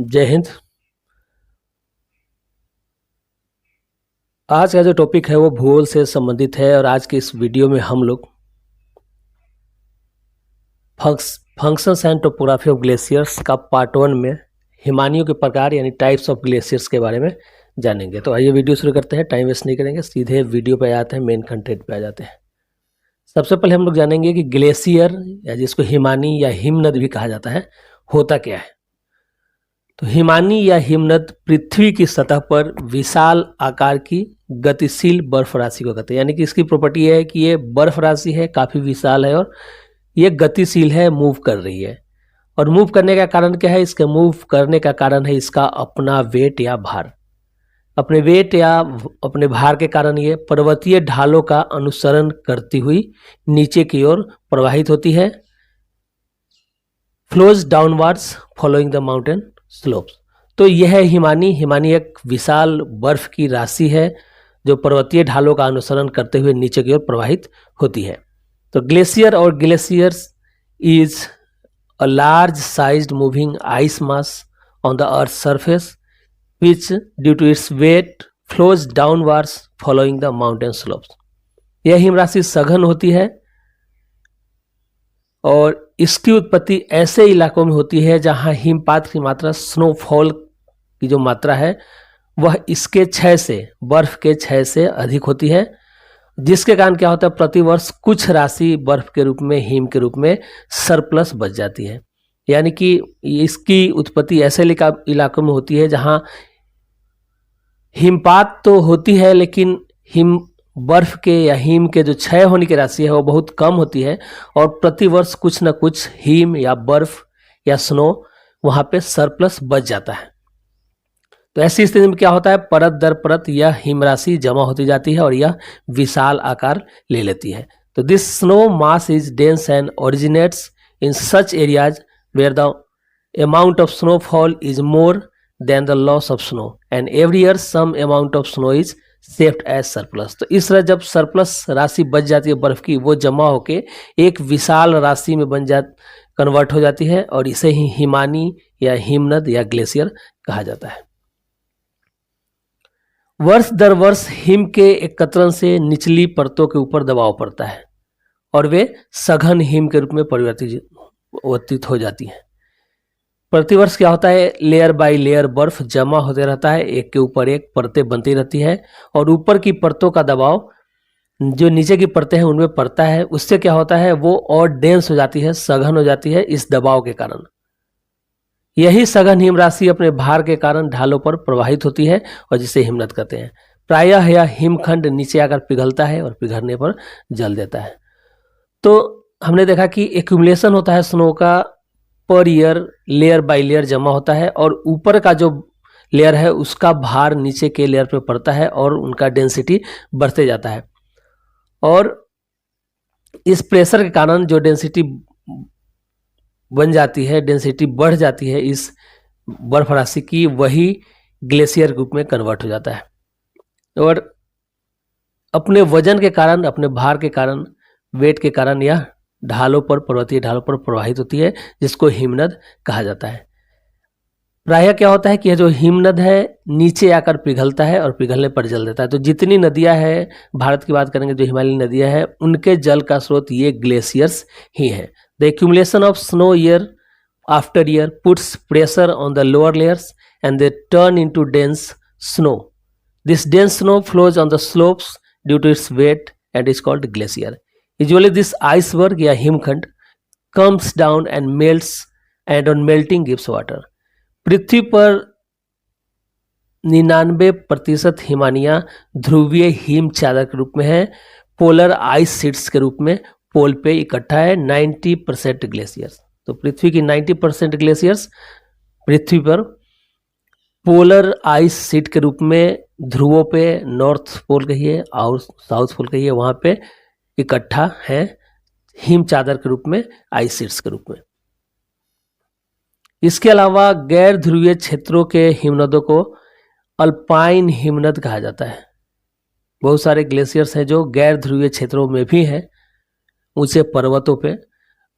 जय हिंद। आज का जो टॉपिक है वो भूगोल से संबंधित है और आज के इस वीडियो में हम लोग functions and topography of glaciers का पार्ट 1 में हिमानियों के प्रकार यानी टाइप्स ऑफ ग्लेशियर्स के बारे में जानेंगे। तो आइए वीडियो शुरू करते हैं, टाइम वेस्ट नहीं करेंगे, सीधे वीडियो पे आते हैं, मेन कंटेंट पे आ जाते हैं। सबसे पहले हम लोग जानेंगे कि ग्लेशियर या जिसको हिमानी या हिमनद भी कहा जाता है होता क्या है। तो हिमानी या हिमनद पृथ्वी की सतह पर विशाल आकार की गतिशील बर्फ राशि को कहते हैं। यानी कि इसकी प्रॉपर्टी है कि ये बर्फ राशि है, काफ़ी विशाल है और ये गतिशील है, मूव कर रही है। और मूव करने का कारण क्या है? इसके मूव करने का कारण है इसका अपना वेट या भार। अपने वेट या अपने भार के कारण ये पर्वतीय ढालों का अनुसरण करती हुई नीचे की ओर प्रवाहित होती है, flows downwards following the mountain slopes. तो यह है हिमानी एक विशाल बर्फ की राशि है जो पर्वतीय ढालों का अनुसरण करते हुए नीचे की ओर प्रवाहित होती है। तो ग्लेशियर और glaciers is a large sized moving ice mass on the earth surface which due to its weight flows downwards following the mountain slopes। यह हिमराशि सघन होती है और इसकी उत्पत्ति ऐसे इलाकों में होती है जहां हिमपात की मात्रा, स्नोफॉल की जो मात्रा है वह इसके क्षय से, बर्फ के क्षय से अधिक होती है, जिसके कारण क्या होता है, प्रतिवर्ष कुछ राशि बर्फ के रूप में, हिम के रूप में सरप्लस बच जाती है। यानी कि इसकी उत्पत्ति ऐसे इलाकों में होती है जहां हिमपात तो होती है लेकिन हिम बर्फ के या हिम के जो क्षय होने की राशि है वो बहुत कम होती है और प्रतिवर्ष कुछ न कुछ हिम या बर्फ या स्नो वहां पे सरप्लस बच जाता है। तो ऐसी स्थिति में क्या होता है, परत दर परत यह हिम राशि जमा होती जाती है और यह विशाल आकार ले लेती है। तो this snow mass is dense and originates in such areas where the amount of snowfall is more than the loss of snow and every year some amount of snow is saved as surplus। तो इस तरह जब surplus राशि बच जाती है बर्फ की, वो जमा होके एक विशाल राशि में कन्वर्ट हो जाती है और इसे ही हिमानी या हिमनद या ग्लेशियर कहा जाता है। वर्ष दर वर्ष हिम के एकत्रण से निचली परतों के ऊपर दबाव पड़ता है और वे सघन हिम के रूप में परिवर्तित हो जाती हैं। प्रतिवर्ष क्या होता है, लेयर बाय लेयर बर्फ जमा होते रहता है, एक के ऊपर एक परतें बनती रहती है और ऊपर की परतों का दबाव जो नीचे की परतें हैं उनमें पड़ता है। उससे क्या होता है, वो और डेंस हो जाती है, सघन हो जाती है इस दबाव के कारण। यही सघन हिम राशि अपने भार के कारण ढालों पर प्रवाहित होती है और जिसे हिमनद कहते हैं। प्रायः यह हिमखंड नीचे आकर पिघलता है और पिघलने पर जल देता है। तो हमने देखा कि एक्यूमुलेशन होता है स्नो का, per year layer by layer जमा होता है और ऊपर का जो लेयर है उसका भार नीचे के लेयर पे पड़ता है और उनका डेंसिटी बढ़ते जाता है और इस प्रेशर के कारण जो डेंसिटी बन जाती है, डेंसिटी बढ़ जाती है इस बर्फ राशि की, वही ग्लेशियर रूप में कन्वर्ट हो जाता है और अपने वजन के कारण, अपने भार के कारण, वेट के कारण यह ढालों पर, पर्वतीय ढालों पर प्रवाहित होती है, जिसको हिमनद कहा जाता है। प्रायः क्या होता है कि यह जो हिमनद है नीचे आकर पिघलता है और पिघलने पर जल देता है। तो जितनी नदियां हैं, भारत की बात करेंगे जो हिमालयी नदियां हैं, उनके जल का स्रोत ये ग्लेशियर्स ही है। The accumulation of snow year after year puts pressure on the lower layers and they turn into dense snow. This dense snow flows on the slopes due to its weight and is called glacier. Usually this iceberg या हिमखंड comes down and melts and on melting gives water। पृथ्वी पर 99% हिमानियां ध्रुवीय him चादर के रूप में है, polar ice sheets के रूप में पोल पे इकट्ठा है 90% ग्लेशियर्स। तो पृथ्वी की 90% ग्लेशियर्स पृथ्वी पर पोलर आइस शीट के रूप में ध्रुवों पे, नॉर्थ पोल कहिए और साउथ पोल कहिए, वहां पे इकट्ठा है हिम चादर के रूप में, आइस शीट्स के रूप में। इसके अलावा गैर ध्रुवीय क्षेत्रों के हिमनदों को अल्पाइन हिमनद कहा जाता है। बहुत सारे ग्लेशियर्स हैं जो गैर ध्रुवीय क्षेत्रों में भी हैं, ऊंचे पर्वतों पे,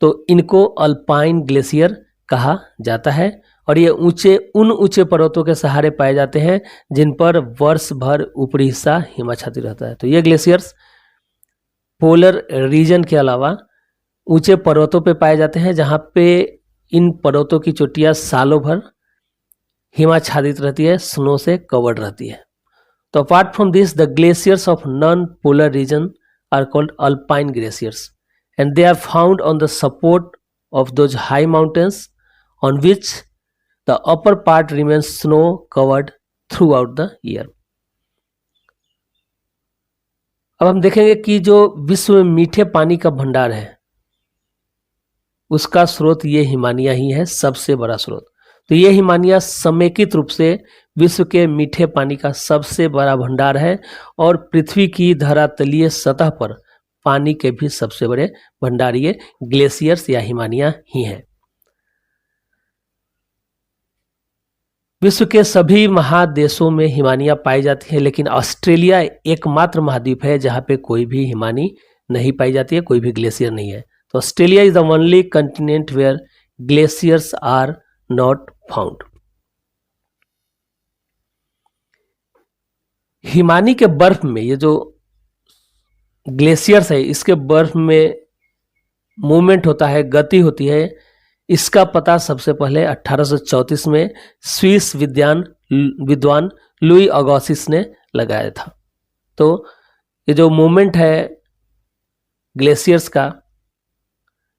तो इनको अल्पाइन ग्लेशियर कहा जाता है और ये उन ऊंचे पर्वतों के सहारे पाए जाते हैं जिन पर वर्ष भर ऊपरी हिस्सा हिमाच्छादित रहता है। तो ये ग्लेशियर्स पोलर रीजन के अलावा ऊंचे पर्वतों पे पाए जाते हैं जहां पे इन पर्वतों की चोटियां सालों भर हिमाच्छादित रहती है, स्नो से कवर्ड रहती है। तो apart from this the glaciers of non polar region are called alpine glaciers and they are found on the support of those high mountains on which the upper part remains snow covered throughout the year. अब हम देखेंगे कि जो विश्व में मीठे पानी का भंडार है उसका स्रोत ये हिमानिया ही है, सबसे बड़ा स्रोत। तो ये हिमानिया समेकित रूप से विश्व के मीठे पानी का सबसे बड़ा भंडार है और पृथ्वी की धरातलीय सतह पर पानी के भी सबसे बड़े भंडार ये ग्लेशियर्स या हिमानिया ही हैं। विश्व के सभी महादेशों में हिमानिया पाई जाती है, लेकिन ऑस्ट्रेलिया एकमात्र महाद्वीप है जहां पे कोई भी हिमानी नहीं पाई जाती है, कोई भी ग्लेशियर नहीं है। तो Australia is the only continent where glaciers are not found. हिमानी के बर्फ में ये जो ग्लेशियर्स है इसके बर्फ में मूवमेंट होता है, गति होती है, इसका पता सबसे पहले 1834 में स्विस विद्वान लुई अगोसिस ने लगाया था। तो ये जो मूवमेंट है ग्लेशियर्स का,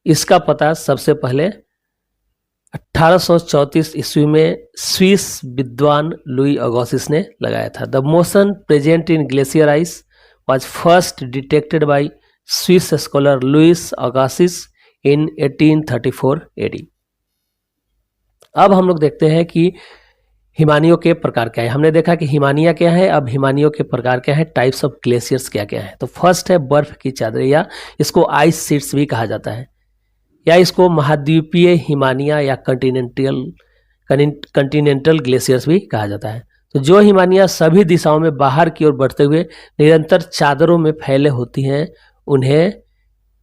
इसका पता सबसे पहले 1834 ईस्वी में स्विस विद्वान लुई अगोसिस ने लगाया था। The motion present in glacier ice was first detected by Swiss scholar Louis Agassiz in 1834 AD। अब हम लोग देखते हैं कि हिमानियों के प्रकार क्या है। हमने देखा कि हिमानिया क्या है, अब हिमानियों के प्रकार क्या है, टाइप्स ऑफ ग्लेशियर्स क्या क्या है। तो फर्स्ट है बर्फ की चादर, या इसको आइस शीट्स भी कहा जाता है, या इसको महाद्वीपीय हिमानिया या कंटिनेंटल ग्लेशियर्स भी कहा जाता है। तो जो हिमानिया सभी दिशाओं में बाहर की ओर बढ़ते हुए निरंतर चादरों में फैले होती हैं उन्हें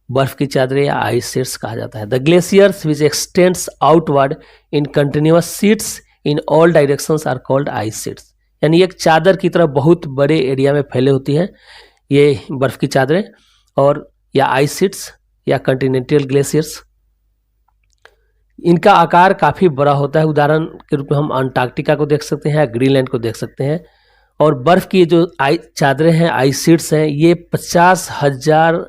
बर्फ की चादरें या आइस शीट्स कहा जाता है। The glaciers which extends outward in continuous sheets in all directions are called ice sheets. यानी एक चादर की तरह बहुत बड़े एरिया में फैले होती हैं ये बर्फ की चादरें और या आइस शीट्स या कंटिनेंटल ग्लेशियर्स। इनका आकार काफ़ी बड़ा होता है। उदाहरण के रूप में हम अंटार्कटिका को देख सकते हैं या ग्रीनलैंड को देख सकते हैं। और बर्फ़ की जो चादरें हैं, आइस शीट्स हैं, ये 50,000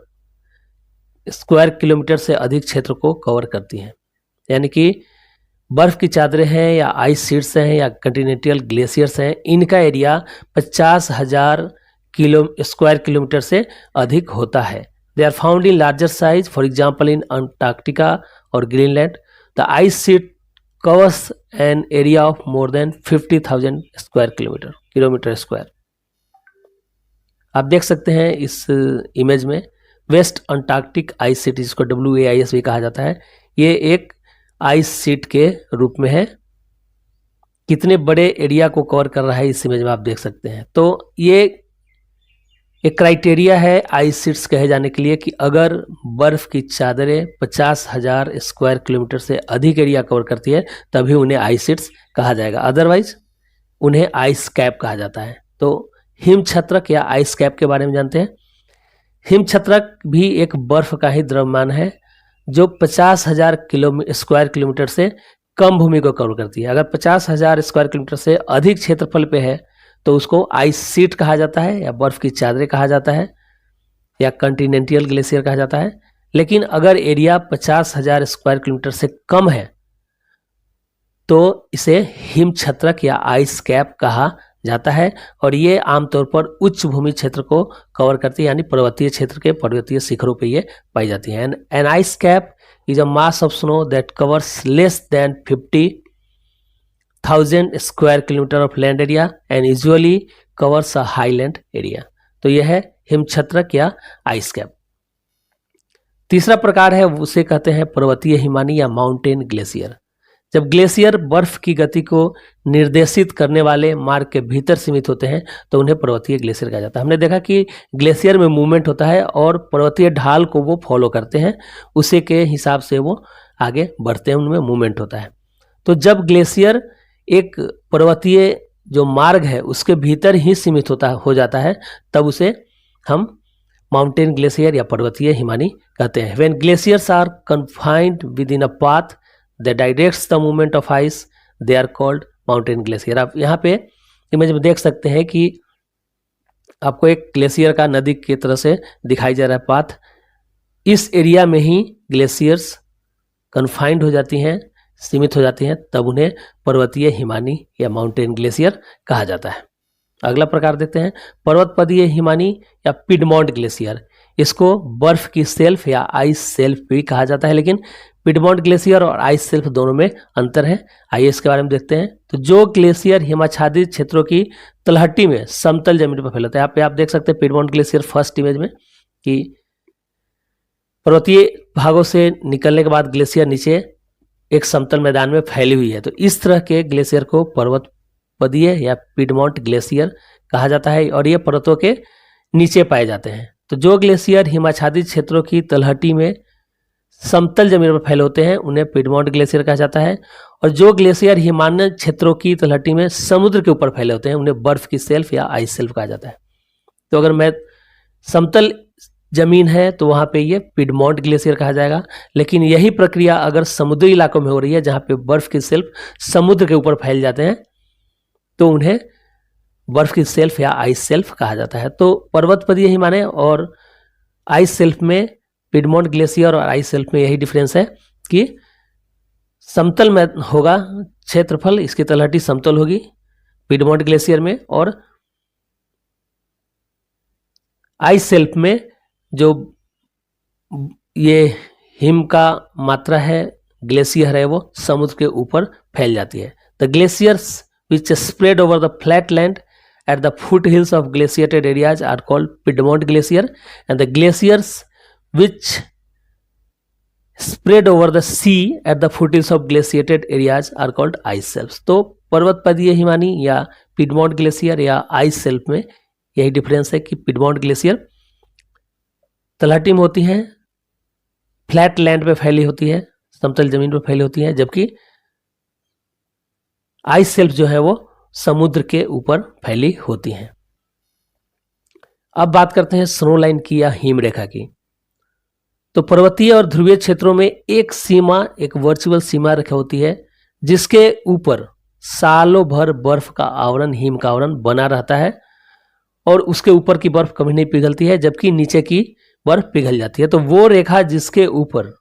स्क्वायर किलोमीटर से अधिक क्षेत्र को कवर करती हैं। यानी कि बर्फ़ की चादरें हैं या आइस शीट्स हैं या कंटिनेंटल ग्लेशियर्स हैं, इनका एरिया 50,000 स्क्वायर किलोमीटर से अधिक होता है। They are found in larger size, for example in Antarctica और Greenland. The ice sheet covers an area of more than 50,000 square kilometre square. आप देख सकते हैं इस इमेज में वेस्ट अंटार्कटिक आइस शीट, जिसको WAIS भी कहा जाता है, ये एक आइस शीट के रूप में है। कितने बड़े एरिया को कवर कर रहा है इस इमेज में आप देख सकते हैं। तो ये एक क्राइटेरिया है आइस शीट्स कहे जाने के लिए कि अगर बर्फ़ की चादरें 50,000 स्क्वायर किलोमीटर से अधिक एरिया कवर करती है तभी उन्हें आइस शीट्स कहा जाएगा, अदरवाइज उन्हें आइस कैप कहा जाता है। तो हिम छत्रक या आइस कैप के बारे में जानते हैं। हिम छत्रक भी एक बर्फ का ही द्रव्यमान है जो 50,000 स्क्वायर किलोमीटर से कम भूमि को कवर करती है। अगर 50,000 स्क्वायर किलोमीटर से अधिक क्षेत्रफल पे है तो उसको आइस शीट कहा जाता है या बर्फ की चादरें कहा जाता है या कंटिनेंटल ग्लेशियर कहा जाता है। लेकिन अगर एरिया 50,000 स्क्वायर किलोमीटर से कम है तो इसे हिम छत्रक या आइस कैप कहा जाता है और ये आमतौर पर उच्च भूमि क्षेत्र को कवर करती है, यानी पर्वतीय क्षेत्र के पर्वतीय शिखरों पे ये पाई जाती है। An ice cap is a mass of snow that covers less than 50,000 square kilometre of land area and usually covers a highland area. तो यह है हिम छत्रक या आइस कैप। तीसरा प्रकार है उसे कहते हैं पर्वतीय हिमानी या माउंटेन ग्लेशियर। जब ग्लेशियर बर्फ की गति को निर्देशित करने वाले मार्ग के भीतर सीमित होते हैं तो उन्हें पर्वतीय ग्लेशियर कहा जाता है। हमने देखा कि ग्लेशियर में मूवमेंट होता है और पर्वतीय ढाल को वो फॉलो करते हैं, उसी के हिसाब से वो आगे बढ़ते हैं, उनमें मूवमेंट होता है। तो जब ग्लेशियर एक पर्वतीय जो मार्ग है उसके भीतर ही सीमित हो जाता है, तब उसे हम माउंटेन ग्लेशियर या पर्वतीय हिमानी कहते हैं। When glaciers are confined within a path that directs the movement of ice, they are called mountain glacier. आप यहाँ पे इमेज में देख सकते हैं कि आपको एक ग्लेशियर का नदी की तरह से दिखाई जा रहा है पाथ। इस एरिया में ही ग्लेशियर्स कन्फाइंड हो जाती हैं, सीमित हो जाती हैं, तब उन्हें पर्वतीय हिमानी या माउंटेन ग्लेशियर कहा जाता है। अगला प्रकार देखते हैं पर्वतपदीय हिमानी या पिडमॉन्ट ग्लेशियर। इसको बर्फ की सेल्फ या आइस सेल्फ भी कहा जाता है, लेकिन पिडमॉन्ट ग्लेशियर और आइस सेल्फ दोनों में अंतर है। आइए इसके बारे में देखते हैं। तो जो ग्लेशियर हिमाच्छादित क्षेत्रों की तलहटी में समतल जमीन पर फैलता है, यहाँ पे आप देख सकते हैं पिडमॉन्ट ग्लेशियर फर्स्ट इमेज में कि पर्वतीय भागों से निकलने के बाद ग्लेशियर नीचे एक समतल मैदान में फैली हुई है। तो इस तरह के ग्लेशियर को पर्वतपदीय या पिडमॉन्ट ग्लेशियर कहा जाता है और ये पर्वतों के नीचे पाए जाते हैं। तो जो ग्लेशियर हिमाच्छादित क्षेत्रों की तलहटी में समतल जमीन पर फैले होते हैं उन्हें पिडमॉन्ट ग्लेशियर कहा जाता है, और जो ग्लेशियर हिमालय क्षेत्रों की तलहटी में समुद्र के ऊपर फैले होते हैं उन्हें बर्फ की सेल्फ या आइस सेल्फ कहा जाता है। तो अगर मैं समतल जमीन है तो वहां पे ये पिडमॉन्ट ग्लेशियर कहा जाएगा, लेकिन यही प्रक्रिया अगर समुद्री इलाकों में हो रही है जहां पे बर्फ की सेल्फ समुद्र के ऊपर फैल जाते हैं तो उन्हें बर्फ की सेल्फ या आइस सेल्फ कहा जाता है। तो पर्वतपदीय हिमालय और आइस सेल्फ में, पिडमॉन्ट ग्लेशियर और आइस सेल्फ में यही डिफरेंस है कि समतल में होगा क्षेत्रफल, इसकी तलहटी समतल होगी पिडमॉन्ट ग्लेशियर में, और आइस सेल्फ में जो ये हिम का मात्रा है, ग्लेशियर है, वो समुद्र के ऊपर फैल जाती है। The glaciers which spread over the flat land at the foothills of glaciated areas are called Piedmont Glacier, and the glaciers which spread over the sea at the foothills of glaciated areas are called ice shelves. तो पर्वतपदीय हिमानी या Piedmont glacier या ice self में यही difference है कि Piedmont glacier तलहटी में होती हैं, फ्लैट लैंड पे फैली होती है, समतल जमीन पर फैली होती है, जबकि आइस सेल्फ जो है वो समुद्र के ऊपर फैली होती हैं। अब बात करते हैं स्नो लाइन की या हिम रेखा की। तो पर्वतीय और ध्रुवीय क्षेत्रों में एक सीमा, एक वर्चुअल सीमा रेखा होती है जिसके ऊपर सालों भर बर्फ का आवरण, हिम का आवरण बना रहता है और उसके ऊपर की बर्फ कभी नहीं पिघलती है, जबकि नीचे की बर्फ पिघल जाती है। तो वो रेखा जिसके ऊपर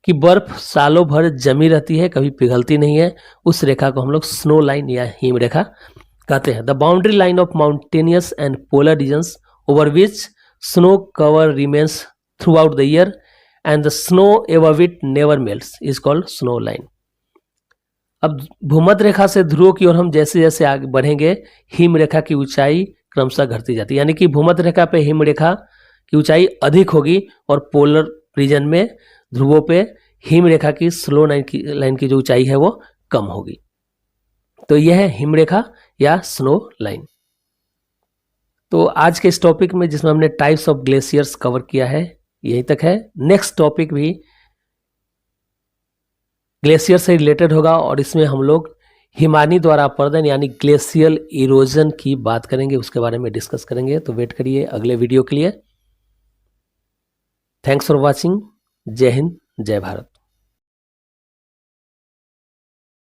कि बर्फ सालों भर जमी रहती है, कभी पिघलती नहीं है, उस रेखा को हम लोग स्नो लाइन या हिम रेखा कहते हैं। The boundary line of mountainous and polar regions over which snow cover remains throughout the year and the snow above it never melts is called snow line. अब भूमध्य रेखा से ध्रुवों की ओर हम जैसे जैसे आगे बढ़ेंगे, हिम रेखा की ऊंचाई क्रमशः घटती जाती है, यानी कि भूमध्य रेखा पे हिम रेखा की ऊंचाई अधिक होगी और पोलर रीजन में, ध्रुवों पे, हिम रेखा की स्लो लाइन की जो ऊंचाई है वो कम होगी। तो यह है हिम रेखा या स्नो लाइन। तो आज के इस टॉपिक में जिसमें हमने टाइप्स ऑफ ग्लेशियर्स कवर किया है, यहीं तक है। नेक्स्ट टॉपिक भी ग्लेशियर से रिलेटेड होगा और इसमें हम लोग हिमानी द्वारा अपरदन यानी ग्लेशियल इरोजन की बात करेंगे, उसके बारे में डिस्कस करेंगे। तो वेट करिए अगले वीडियो के लिए। Thanks for watching. जय हिंद, जय भारत।